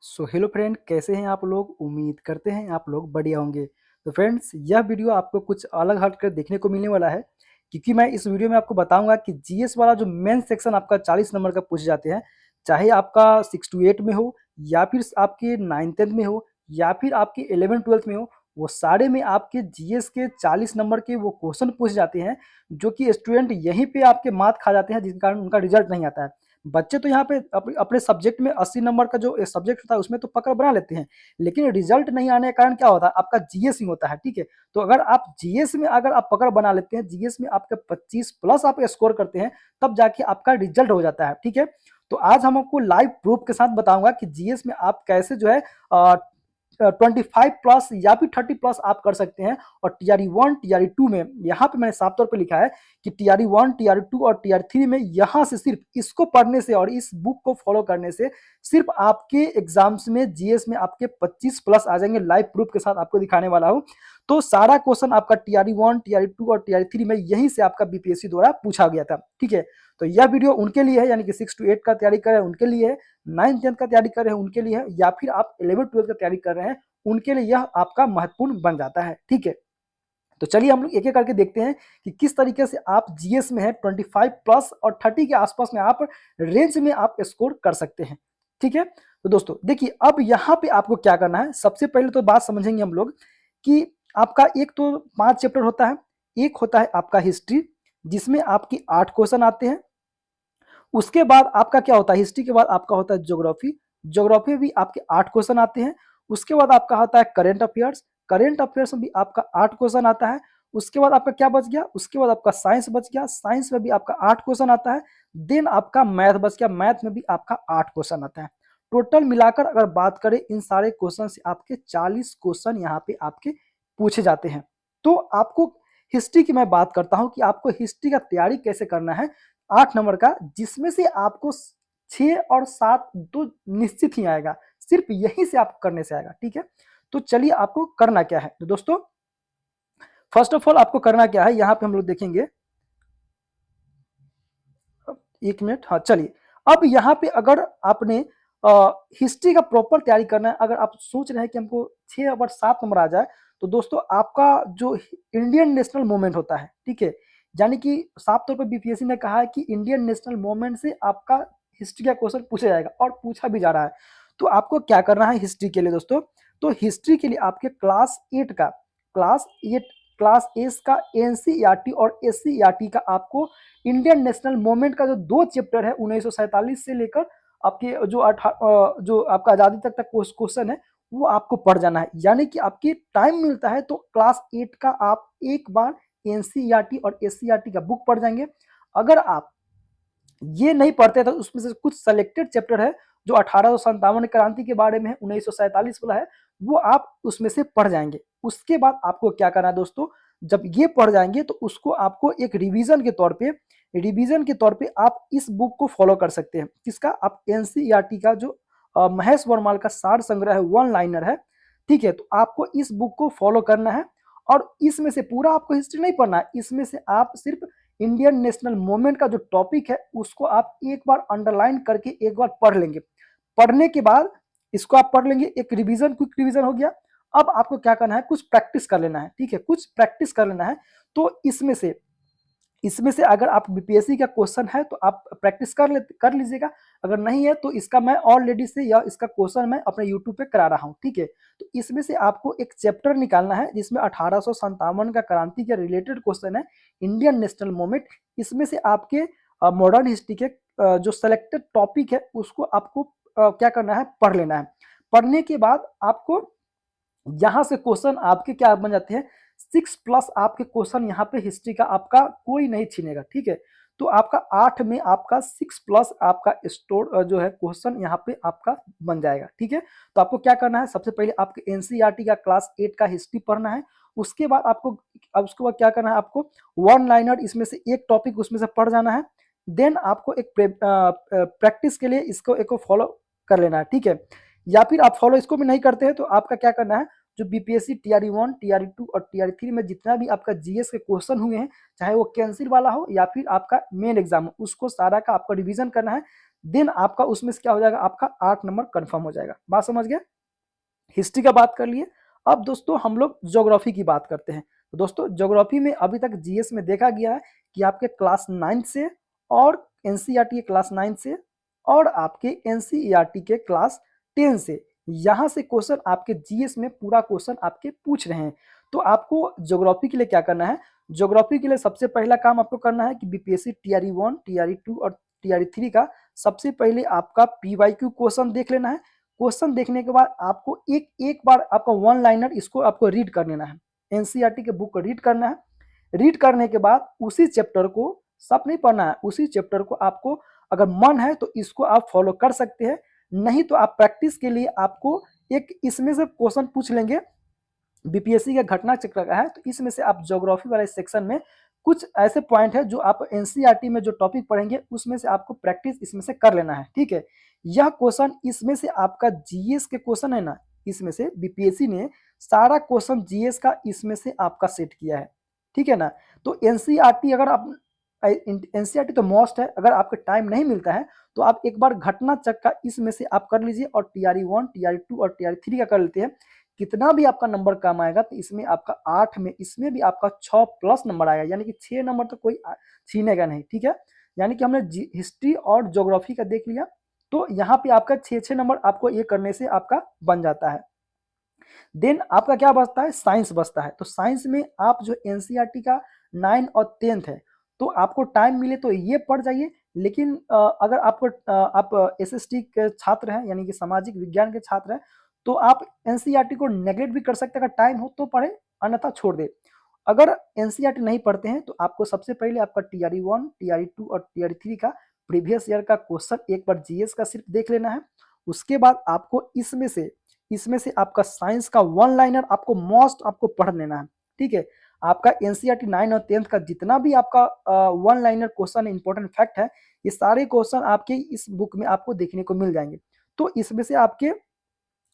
So hello friend, कैसे हैं आप लोग। उम्मीद करते हैं आप लोग बढ़िया होंगे। तो फ्रेंड्स, यह वीडियो आपको कुछ अलग हटकर देखने को मिलने वाला है, क्योंकि मैं इस वीडियो में आपको बताऊंगा कि जीएस वाला जो मेन सेक्शन आपका 40 नंबर का पूछे जाते हैं, चाहे आपका 6 to 8 में हो, या फिर आपके 9th 10th में हो, या फिर आपके 11th 12th में हो, वो सारे में आपके जीएस के 40 नंबर के वो क्वेश्चन पूछे जाते हैं, जो कि स्टूडेंट यहीं पे आपके मात खा जाते हैं, जिस कारण उनका रिजल्ट नहीं आता है। बच्चे तो यहाँ पे अपने सब्जेक्ट में 80 नंबर का जो सब्जेक्ट होता है उसमें तो पकड़ बना लेते हैं, लेकिन रिजल्ट नहीं आने के कारण क्या होता है, आपका जीएस ही होता है। ठीक है, तो अगर आप जीएस में अगर आप पकड़ बना लेते हैं, जीएस में आपके 25 प्लस आप स्कोर करते हैं, तब जाके आपका रिजल्ट हो जाता है। ठीक है, तो आज हम आपको लाइव प्रूफ के साथ बताऊंगा कि जीएस में आप कैसे जो है 25 प्लस या फिर 30 प्लस आप कर सकते हैं। और टीआरई 1 टीआरई 2 में यहाँ पे मैंने साफ तौर पे लिखा है कि टीआरई 1 टीआरई 2 और टीआरई 3 में यहाँ से सिर्फ इसको पढ़ने से और इस बुक को फॉलो करने से सिर्फ आपके एग्जाम्स में जीएस में आपके 25 प्लस आ जाएंगे। लाइव प्रूफ के साथ आपको दिखाने वाला हूँ। तो सारा क्वेश्चन आपका टीआरई 1 टीआरई 2 और टीआरई 3 में यहीं से आपका बीपीएससी द्वारा पूछा गया था। ठीक है, तो यह वीडियो उनके लिए है, यानी कि 6 to 8 का तैयारी कर रहे हैं उनके लिए है, 9th 10th का तैयारी कर रहे हैं उनके लिए है, या फिर आप 11th 12th का तैयारी कर रहे हैं उनके लिए यह आपका महत्वपूर्ण बन जाता है। ठीक है, तो चलिए हम लोग एक एक करके देखते हैं कि किस तरीके से आप जीएस में है 25 प्लस और 30 के आसपास में आप रेंज में आप स्कोर कर सकते हैं। ठीक है, तो दोस्तों देखिए, अब यहाँ पे आपको क्या करना है। सबसे पहले तो बात समझेंगे हम लोग कि आपका एक तो 5 चैप्टर होता है, एक होता है आपका हिस्ट्री, जिसमें आपकी 8 क्वेश्चन आते हैं। उसके बाद आपका क्या होता है, हिस्ट्री के बाद आपका होता है ज्योग्राफी, ज्योग्राफी में भी आपके 8 क्वेश्चन आते हैं। उसके बाद आपका होता है करेंट अफेयर्स, करेंट अफेयर्स में भी आपका 8 क्वेश्चन आता है। उसके बाद आपका क्या बच गया, उसके बाद आपका साइंस बच गया, साइंस में भी आपका 8 क्वेश्चन आता है। देन आपका मैथ बच गया, मैथ में भी आपका 8 क्वेश्चन आता है। टोटल मिलाकर अगर बात करें इन सारे क्वेश्चन से आपके 40 क्वेश्चन यहाँ पे आपके पूछे जाते हैं। तो आपको हिस्ट्री की मैं बात करता हूँ कि आपको हिस्ट्री का तैयारी कैसे करना है 8 नंबर का, जिसमें से आपको 6 और 7 तो निश्चित ही आएगा, सिर्फ यहीं से आपको करने से आएगा। ठीक है, तो चलिए आपको करना क्या है। तो दोस्तों, फर्स्ट ऑफ ऑल आपको करना क्या है, यहाँ पे हम लोग देखेंगे। एक मिनट, हाँ चलिए। अब यहाँ पे अगर आपने हिस्ट्री का प्रॉपर तैयारी करना है, अगर आप सोच रहे हैं कि हमको 6 और 7 नंबर आ जाए, तो दोस्तों आपका जो इंडियन नेशनल मूवमेंट होता है, ठीक है, यानी कि साफ तौर पर बीपीएससी ने कहा है कि इंडियन नेशनल मूवमेंट से आपका हिस्ट्री का क्वेश्चन पूछा जाएगा और पूछा भी जा रहा है। तो आपको क्या करना है हिस्ट्री के लिए दोस्तों, तो हिस्ट्री के लिए आपके क्लास 8 का एनसीईआरटी और एससीईआरटी का आपको इंडियन नेशनल मूवमेंट का जो 2 चैप्टर है 1947 से लेकर आपके जो आपका आजादी तक क्वेश्चन है, वो आपको पढ़ जाना है। यानी कि आपकी टाइम मिलता है तो क्लास 8 का आप एक बार एनसीईआरटी और एससीईआरटी का बुक पढ़ जाएंगे। अगर आप ये नहीं पढ़ते तो उसमें से कुछ सेलेक्टेड चैप्टर है जो 1857 क्रांति के बारे में है, 1947 वाला है, वो आप उसमें से पढ़ जाएंगे। उसके बाद आपको क्या करना है दोस्तों, जब ये पढ़ जाएंगे तो उसको आपको एक रिवीजन के तौर पे आप इस बुक को फॉलो कर सकते हैं। किसका, आप एनसीईआरटी का जो महेश वर्माल का सार संग्रह है, वन लाइनर है। ठीक है, तो आपको इस बुक को फॉलो करना है और इसमें से पूरा आपको हिस्ट्री नहीं पढ़ना है, इसमें से आप सिर्फ इंडियन नेशनल मूवमेंट का जो टॉपिक है उसको आप एक बार अंडरलाइन करके एक बार पढ़ लेंगे। पढ़ने के बाद इसको आप पढ़ लेंगे, एक रिवीजन, क्विक रिवीजन हो गया। अब आपको क्या करना है, कुछ प्रैक्टिस कर लेना है। ठीक है, कुछ प्रैक्टिस कर लेना है। तो इसमें से अगर आप बीपीएससी का क्वेश्चन है तो आप प्रैक्टिस कर लीजिएगा। अगर नहीं है तो इसका मैं ऑलरेडी से या इसका क्वेश्चन मैं अपने यूट्यूब पे करा रहा हूँ। ठीक है, तो इसमें से आपको एक चैप्टर निकालना है जिसमें 1857 का क्रांति के रिलेटेड क्वेश्चन है, इंडियन नेशनल मूवमेंट। इसमें से आपके मॉडर्न हिस्ट्री के जो सेलेक्टेड टॉपिक है उसको आपको क्या करना है, पढ़ लेना है। पढ़ने के बाद आपको यहाँ से क्वेश्चन आपके क्या बन जाते हैं, 6+ आपके क्वेश्चन यहाँ पे हिस्ट्री का आपका कोई नहीं छीनेगा। ठीक है, तो आपका 8 में आपका 6+ आपका स्टोर जो है क्वेश्चन यहाँ पे आपका बन जाएगा। ठीक है, तो आपको क्या करना है, सबसे पहले आपके एनसीईआरटी का क्लास 8 का हिस्ट्री पढ़ना है। उसके बाद उसके बाद क्या करना है, आपको वन लाइनर इसमें से एक टॉपिक उसमें से पढ़ जाना है। देन आपको एक प्रैक्टिस के लिए इसको एक फॉलो कर लेना है। ठीक है, या फिर आप फॉलो इसको भी नहीं करते हैं तो आपका क्या करना है, जो बीपीएससी टीआरई 1 टीआरई 2 और टीआरई 3 में जितना भी आपका जीएस के क्वेश्चन हुए हैं, चाहे वो कैंसिल वाला हो या फिर आपका मेन एग्जाम हो, उसको सारा का आपको रिवीजन करना है। देन आपका उसमें से क्या हो जाएगा, आपका 8 नंबर कंफर्म हो जाएगा। बात समझ गए? हिस्ट्री का बात कर लिए। अब दोस्तों हम लोग ज्योग्राफी की बात करते हैं। तो दोस्तों ज्योग्राफी में अभी तक जीएस में देखा गया है कि आपके क्लास 9 से और एनसीईआरटी के क्लास 9 से और आपके एनसीईआरटी के क्लास 10 से यहाँ से क्वेश्चन आपके जीएस में पूरा क्वेश्चन आपके पूछ रहे हैं। तो आपको ज्योग्राफी के लिए क्या करना है, ज्योग्राफी के लिए सबसे पहला काम आपको करना है कि बीपीएससी टीआरई 1, टीआरई 2 और टीआरई 3 का सबसे पहले आपका पीवाईक्यू क्वेश्चन देख लेना है। क्वेश्चन देखने के बाद आपको एक एक बार आपका वन लाइनर इसको आपको रीड कर लेना है, एनसीईआरटी के बुक को रीड करना है। रीड करने के बाद उसी चैप्टर को सब नहीं पढ़ना है, उसी चैप्टर को आपको अगर मन है तो इसको आप फॉलो कर सकते हैं, नहीं तो आप प्रैक्टिस के लिए आपको एक इसमें से क्वेश्चन पूछ लेंगे बीपीएससी का घटना चक्र का है। तो इसमें से आप ज्योग्राफी वाले सेक्शन में कुछ ऐसे पॉइंट है जो आप एनसीईआरटी में जो टॉपिक पढ़ेंगे उसमें से आपको प्रैक्टिस इसमें से कर लेना है। ठीक है, यह क्वेश्चन इसमें से आपका जीएस के क्वेश्चन है ना, इसमें से बीपीएससी ने सारा क्वेश्चन जीएस का इसमें से आपका सेट किया है। ठीक है ना, तो एनसीईआरटी अगर आप एनसीईआरटी तो मोस्ट है, अगर आपको टाइम नहीं मिलता है तो आप एक बार घटना चक्र इसमें से आप कर लीजिए और टीआरई 1, टीआरई 2 और टीआरई 3 का कर लेते हैं। कितना भी आपका नंबर कम आएगा तो इसमें आपका 8 में इसमें भी आपका 6 प्लस नंबर आएगा, यानी कि 6 नंबर तो कोई छीनेगा नहीं। ठीक है, यानी कि हमने हिस्ट्री और ज्योग्राफी का देख लिया, तो यहाँ पे आपका 6 नंबर आपको ये करने से आपका बन जाता है। देन आपका क्या बचता है, साइंस बचता है। तो साइंस में आप जो एनसीईआरटी का 9 और 10th है, तो आपको टाइम मिले तो ये पढ़ जाइए, लेकिन अगर आपको आप एसएसटी के छात्र हैं यानी कि सामाजिक विज्ञान के छात्र हैं तो आप एनसीईआरटी को नेग्लेक्ट भी कर सकते हैं, अगर टाइम हो तो पढ़े अन्यथा छोड़ दे। अगर एनसीईआरटी नहीं पढ़ते हैं तो आपको सबसे पहले आपका टीआरई 1, टीआरई 2 और टीआरई 3 का प्रीवियस ईयर का क्वेश्चन एक बार जीएस का सिर्फ देख लेना है। उसके बाद आपको इसमें से आपका साइंस का वन लाइनर आपको मोस्ट आपको पढ़ लेना है। ठीक है, आपका एनसीईआरटी 9 और 10th का जितना भी आपका one liner question important fact है, ये सारे क्वेश्चन आपके इस बुक में आपको देखने को मिल जाएंगे। तो इसमें से आपके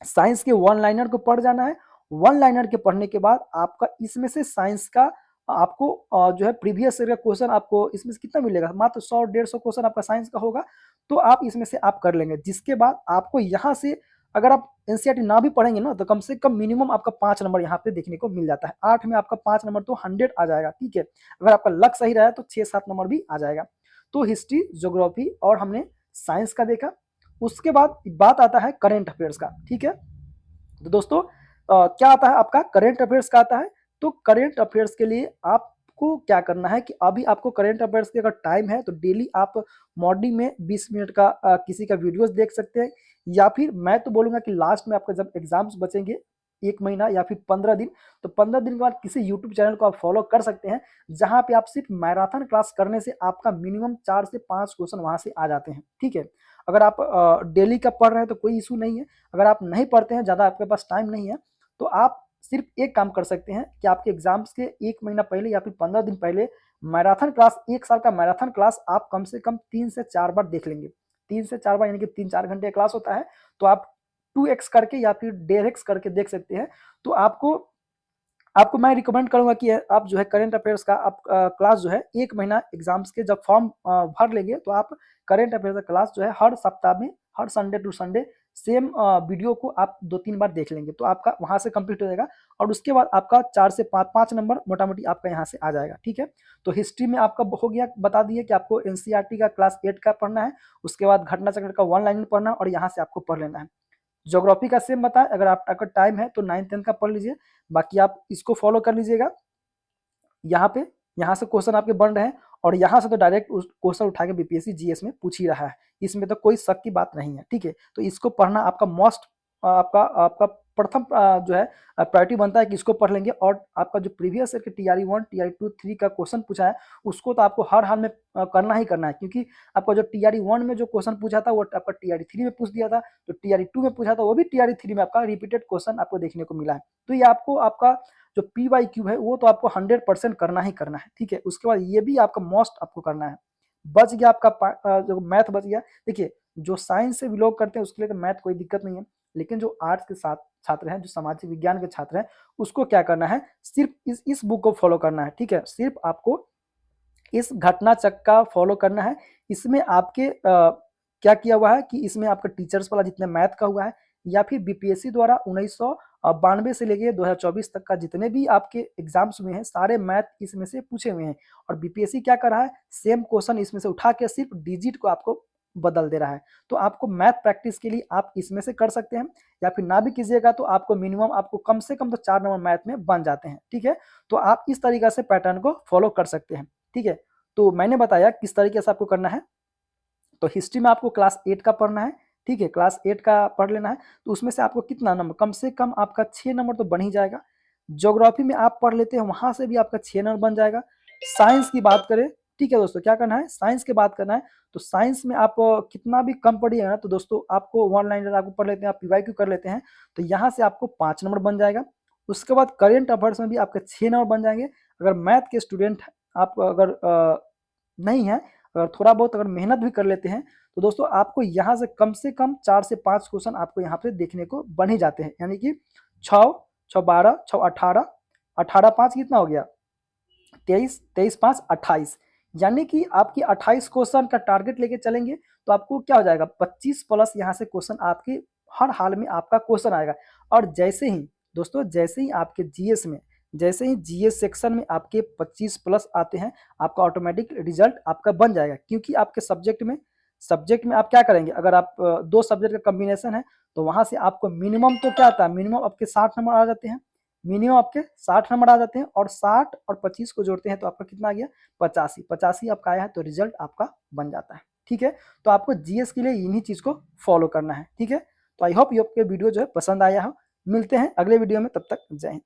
साइंस के वन लाइनर को पढ़ जाना है। वन लाइनर के पढ़ने के बाद आपका इसमें से साइंस का आपको जो है प्रीवियस ईयर का क्वेश्चन आपको इसमें से कितना मिलेगा, मात्र 100-150 क्वेश्चन आपका साइंस का होगा, तो आप इसमें से आप कर लेंगे। जिसके बाद आपको यहाँ से अगर आप एनसीईआरटी ना भी पढ़ेंगे ना तो कम से कम मिनिमम आपका 5 नंबर यहाँ पे देखने को मिल जाता है। 8 में आपका 5 नंबर तो 100 आ जाएगा। ठीक है, अगर आपका लक सही रहा तो 6-7 नंबर भी आ जाएगा। तो हिस्ट्री, ज्योग्राफी और हमने साइंस का देखा। उसके बाद बात आता है करेंट अफेयर्स का। ठीक है, तो दोस्तों क्या आता है आपका करेंट अफेयर्स का आता है। तो करेंट अफेयर्स के लिए आपको क्या करना है कि अभी आपको करेंट अफेयर्स के अगर टाइम है तो डेली आप मॉर्निंग में 20 मिनट का किसी का वीडियोस देख सकते हैं, या फिर मैं तो बोलूंगा कि लास्ट में आपका जब एग्जाम्स बचेंगे 1 महीना या फिर 15 दिन, तो 15 दिन के बाद किसी यूट्यूब चैनल को आप फॉलो कर सकते हैं, जहां पे आप सिर्फ मैराथन क्लास करने से आपका मिनिमम 4 से 5 क्वेश्चन वहां से आ जाते हैं। ठीक है, अगर आप डेली का पढ़ रहे हैं तो कोई इशू नहीं है। अगर आप नहीं पढ़ते हैं, ज़्यादा आपके पास टाइम नहीं है, तो आप सिर्फ एक काम कर सकते हैं कि आपके एग्जाम्स के 1 महीना पहले या फिर 15 दिन पहले मैराथन क्लास, 1 साल का मैराथन क्लास आप कम से कम 3 से 4 बार देख लेंगे। 3 से 4 बार यानी कि 3-4 घंटे क्लास होता है, तो आप 2x करके या फिर 1.5x करके देख सकते हैं। तो आपको आपको मैं रिकमेंड करूंगा कि आप जो है करंट अफेयर्स का आप क्लास जो है 1 महीना एग्जाम्स के जब फॉर्म भर लेंगे तो आप करंट अफेयर्स का क्लास जो है हर सप्ताह में, हर Sunday to Sunday same video को आप 2-3 बार देख लेंगे, तो आपका वहां से कंप्लीट हो जाएगा। और उसके बाद आपका 4 से 5 नंबर मोटा मोटी आपका यहाँ से आ जाएगा। ठीक है, तो हिस्ट्री में आपका हो गया, बता दिए कि आपको एनसीईआरटी का क्लास 8 का पढ़ना है, उसके बाद घटना चक्र का वन लाइन पढ़ना है और यहाँ से आपको पढ़ लेना है। ज्योग्राफी का सेम बताएं, अगर आपका टाइम है तो 9-10 का पढ़ लीजिए, बाकी आप इसको फॉलो कर लीजिएगा। यहाँ पे यहाँ से क्वेश्चन आपके बन रहे हैं और यहाँ से तो डायरेक्ट क्वेश्चन उठा के बीपीएससी जीएस में पूछ ही रहा है, इसमें तो कोई शक की बात नहीं है। ठीक है, तो इसको पढ़ना आपका मोस्ट आपका आपका प्रथम जो है प्रायोरिटी बनता है कि इसको पढ़ लेंगे। और आपका जो प्रीवियस ईयर के टीआरई 1, टीआरई 2, 3 का क्वेश्चन पूछा है उसको तो आपको हर हाल में करना ही करना है, क्योंकि आपका जो टीआरई 1 में जो क्वेश्चन पूछा था वो आपका टीआरई 3 में पूछ दिया था, तो टीआरई 2 में पूछा था वो भी टीआरई 3 में आपका रिपीटेड क्वेश्चन आपको देखने को मिला है। तो ये आपको आपका जो पी है वो तो आपको 100% करना ही करना है। ठीक है, उसके बाद ये भी आपका मोस्ट आपको करना है। बच गया आपका जो मैथ बच गया। देखिए, जो साइंस से बिलोंग करते हैं उसके लिए तो मैथ कोई दिक्कत नहीं है, लेकिन जो आर्ट्स के साथ छात्र हैं, जो सामाजिक विज्ञान के छात्र हैं, उसको क्या करना है, सिर्फ इस बुक को फॉलो करना है। ठीक है, सिर्फ आपको इस घटना चक्र का फॉलो करना है। इसमें आपके क्या किया हुआ है कि इसमें आपका टीचर्स वाला जितने मैथ का हुआ है या फिर बीपीएससी द्वारा 1992 से लेके 2024 तक का जितने भी आपके एग्जाम्स हुए हैं सारे मैथ इसमें से पूछे हुए हैं। और बीपीएससी क्या कर रहा है, सेम क्वेश्चन इसमें से उठा के सिर्फ डिजिट को आपको बदल दे रहा है। तो आपको मैथ प्रैक्टिस के लिए आप इसमें से कर सकते हैं, या फिर ना भी कीजिएगा तो आपको मिनिमम आपको कम से कम तो 4 नंबर मैथ में बन जाते हैं। ठीक है, तो आप इस तरीका से पैटर्न को फॉलो कर सकते हैं। ठीक है, तो मैंने बताया किस तरीके से आपको करना है। तो हिस्ट्री में आपको क्लास 8 का पढ़ना है। ठीक है, क्लास 8 का पढ़ लेना है। तो उसमें से आपको कितना नंबर, कम से कम आपका 6 नंबर तो बन ही जाएगा। ज्योग्राफी में आप पढ़ लेते हैं, वहां से भी आपका 6 नंबर बन जाएगा। साइंस की बात करें, ठीक है दोस्तों, क्या करना है, साइंस की बात करना है। तो साइंस में आप कितना भी कम पढ़िएगा ना, तो दोस्तों आपको वन लाइनर आपको पढ़ लेते हैं, आप पीवाईक्यू कर लेते हैं, तो यहाँ से आपको 5 नंबर बन जाएगा। उसके बाद करेंट अफेयर्स में भी आपके 6 नंबर बन जाएंगे। अगर मैथ के स्टूडेंट आप अगर नहीं है, अगर थोड़ा बहुत अगर मेहनत भी कर लेते हैं, तो दोस्तों आपको यहाँ से कम 4 से 5 क्वेश्चन आपको यहाँ पे देखने को बन ही जाते हैं। यानी कि 6 6 12 6 18 18 5 कितना हो गया, 23 23 5 28, यानी कि आपकी 28 क्वेश्चन का टारगेट लेके चलेंगे तो आपको क्या हो जाएगा, 25 प्लस यहाँ से क्वेश्चन आपके हर हाल में आपका क्वेश्चन आएगा। और जैसे ही दोस्तों, जैसे ही आपके जीएस में, जैसे ही जीएस सेक्शन में आपके 25 प्लस आते हैं, आपका ऑटोमेटिक रिजल्ट आपका बन जाएगा। क्योंकि आपके सब्जेक्ट में आप क्या करेंगे, अगर आप दो सब्जेक्ट का कॉम्बिनेशन है, तो वहां से आपको मिनिमम तो क्या आता है, मिनिमम आपके 60 नंबर आ जाते हैं। मिनिमम आपके 60 नंबर आ जाते हैं, और 60 और 25 को जोड़ते हैं तो आपका कितना आ गया, 85 85 आपका आया है, तो रिजल्ट आपका बन जाता है। ठीक है, तो आपको जीएस के लिए इन्हीं चीज को फॉलो करना है। ठीक है, तो आई होप ये आपके वीडियो जो है पसंद आया हो। मिलते हैं अगले वीडियो में, तब तक जय हिंद।